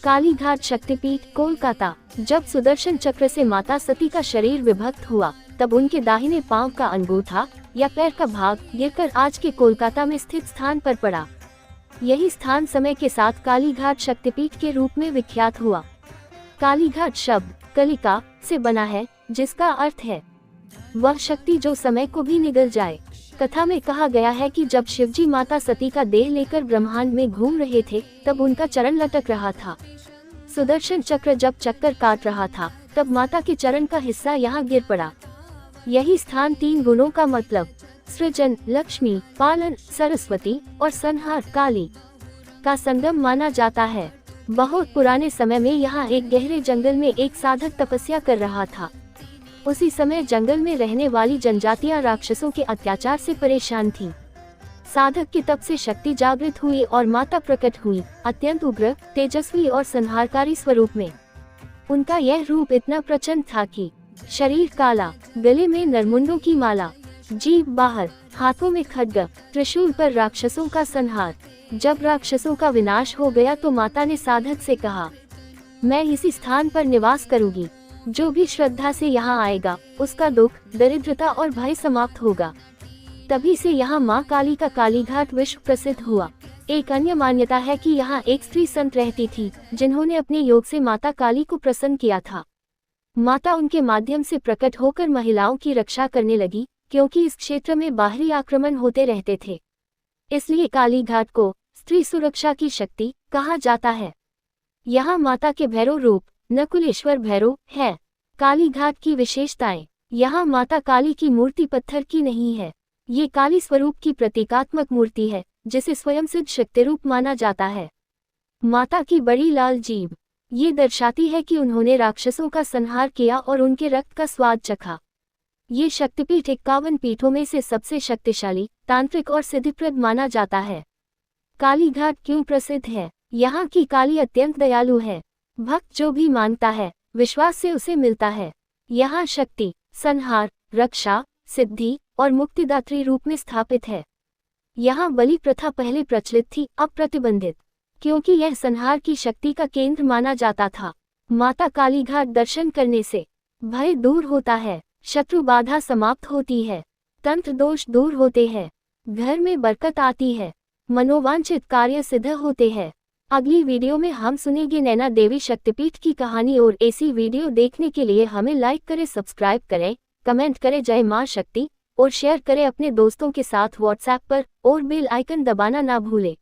कालीघाट शक्तिपीठ, कोलकाता। जब सुदर्शन चक्र से माता सती का शरीर विभक्त हुआ, तब उनके दाहिने पांव का अंगूठा या पैर का भाग गिरकर आज के कोलकाता में स्थित स्थान पर पड़ा। यही स्थान समय के साथ कालीघाट शक्तिपीठ के रूप में विख्यात हुआ। कालीघाट शब्द कलिका से बना है, जिसका अर्थ है वह शक्ति जो समय को भी निगल जाए। कथा में कहा गया है कि जब शिवजी माता सती का देह लेकर ब्रह्मांड में घूम रहे थे, तब उनका चरण लटक रहा था। सुदर्शन चक्र जब चक्कर काट रहा था, तब माता के चरण का हिस्सा यहाँ गिर पड़ा। यही स्थान 3 गुणों का मतलब सृजन लक्ष्मी, पालन सरस्वती और संहार काली का संगम माना जाता है। बहुत पुराने समय में यहाँ एक गहरे जंगल में एक साधक तपस्या कर रहा था। उसी समय जंगल में रहने वाली जनजातियां राक्षसों के अत्याचार से परेशान थीं। साधक के तप से शक्ति जागृत हुई और माता प्रकट हुई, अत्यंत उग्र, तेजस्वी और संहारकारी स्वरूप में। उनका यह रूप इतना प्रचंड था कि शरीर काला, गले में नरमुंडों की माला, जीभ बाहर, हाथों में खड्ग, त्रिशूल पर राक्षसों का संहार। जब राक्षसों का विनाश हो गया तो माता ने साधक से कहा, मैं इसी स्थान पर निवास करूंगी। जो भी श्रद्धा से यहाँ आएगा, उसका दुख, दरिद्रता और भय समाप्त होगा। तभी से यहाँ माँ काली का कालीघाट विश्व प्रसिद्ध हुआ। एक अन्य मान्यता है कि यहाँ एक स्त्री संत रहती थी, जिन्होंने अपने योग से माता काली को प्रसन्न किया था। माता उनके माध्यम से प्रकट होकर महिलाओं की रक्षा करने लगी, क्योंकि इस क्षेत्र में बाहरी आक्रमण होते रहते थे। इसलिए कालीघाट को स्त्री सुरक्षा की शक्ति कहा जाता है। यहाँ माता के भैरव रूप नकुलेश्वर भैरव है। कालीघाट की विशेषताएं, यहाँ माता काली की मूर्ति पत्थर की नहीं है। ये काली स्वरूप की प्रतीकात्मक मूर्ति है, जिसे स्वयं सिद्ध शक्ति रूप माना जाता है। माता की बड़ी लाल जीभ, ये दर्शाती है कि उन्होंने राक्षसों का संहार किया और उनके रक्त का स्वाद चखा। ये शक्तिपीठ 51 पीठों में से सबसे शक्तिशाली, तांत्रिक और सिद्धिप्रद माना जाता है। कालीघाट क्यों प्रसिद्ध है? यहाँ की काली अत्यंत दयालु है। भक्त जो भी मांगता है, विश्वास से उसे मिलता है। यहाँ शक्ति, संहार, रक्षा, सिद्धि और मुक्तिदात्री रूप में स्थापित है। यहाँ बलि प्रथा पहले प्रचलित थी, अब प्रतिबंधित, क्योंकि यह संहार की शक्ति का केंद्र माना जाता था। माता कालीघाट दर्शन करने से भय दूर होता है, शत्रु बाधा समाप्त होती है, तंत्र दोष दूर होते हैं, घर में बरकत आती है, मनोवांछित कार्य सिद्ध होते हैं। अगली वीडियो में हम सुनेंगे नैना देवी शक्तिपीठ की कहानी। और ऐसी वीडियो देखने के लिए हमें लाइक करें, सब्सक्राइब करें, कमेंट करें जय मां शक्ति और शेयर करें अपने दोस्तों के साथ व्हाट्सएप पर और बेल आइकन दबाना ना भूलें।